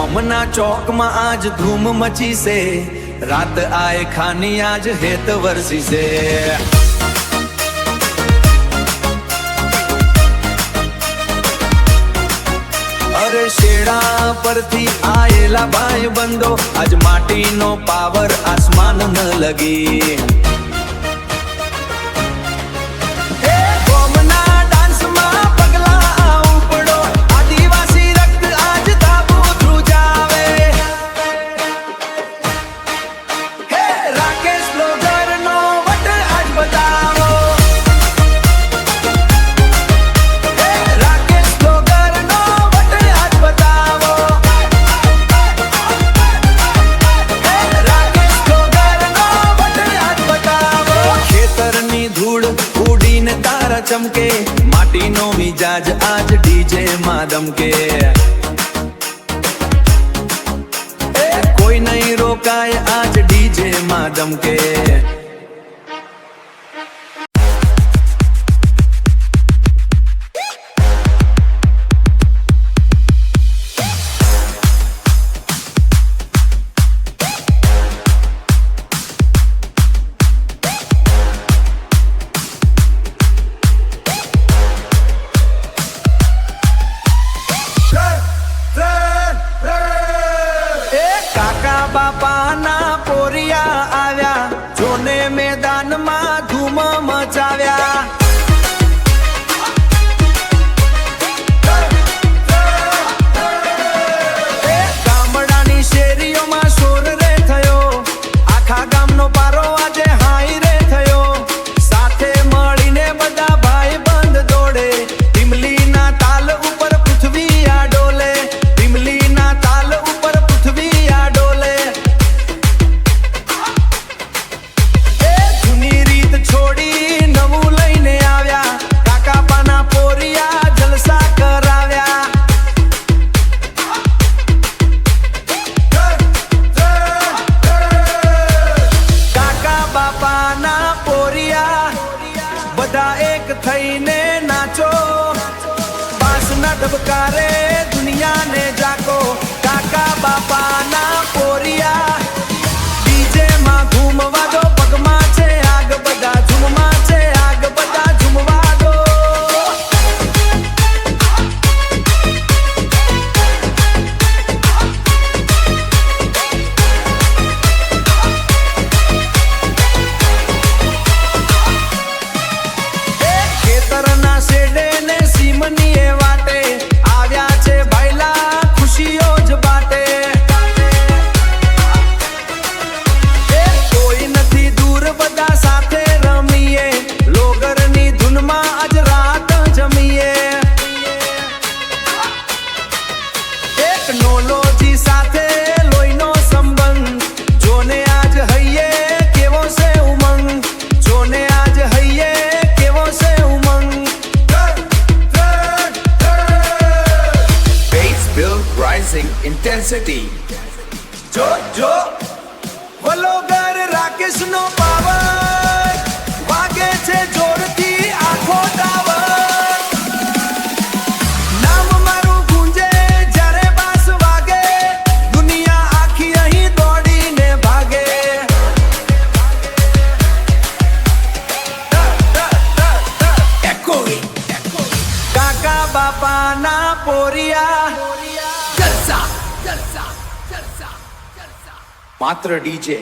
गोमना चौक में आज धूम मची से रात आए खानी आज हेत वर्षी से अरे शेड़ा पर थी आएला भाई बंदो आज माटी नो पावर आसमान न लगी चमके माटी नो मिजाज आज डीजे मादम के कोई नहीं रोकाए आज डीजे मादम के बापा ना पोरिया आव्या जोने मैदान में धूम मचाव्या गामडानी शेरीओ में शोर रे थयो आखा गामनो पारो आजे हाई रे थयो साथे मळीने बधा भाई बंद दौड़े ढीमली ना ताल ऊपर पृथ्वी आ डोले ढीमली ना ताल ऊपर पृथ्वी आ डोले छोड़ी नवू लईने आव्या काका पाना पोरिया जलसा कराव्या काका बापा ना पोरिया बधा एक थईने नाचो बास ना डबकारे दुनिया ने जाको काका बापा ना पोरिया डीजे मा घूमवा दो पगमा छे आग बधा झूममा छे आग बधा झूमवा दो खेतरना शेडे ने सीमनी ए वाटे आव्या छे भाईला खुशीओ ज बाटे कोई नथी दूर बधा साथे रमीए लोगरनी धुन में आज रात जमीए टेक्नोलॉजी साथे लोईनो संबंध जोने आज हइये केवो से उमंग जोने आज हइये केवो से उमंग Bass build rising intensity जो વલોગર રાકેશ નો પાવર વાગે છે જોરથી આખો ટાવર નામ મારું ગુંજે જ્યારે બાસ વાગે દુનિયા આખી અહીં દોડીને ભાગે કાકા બાપા ના પોરિયા मात्र डीजे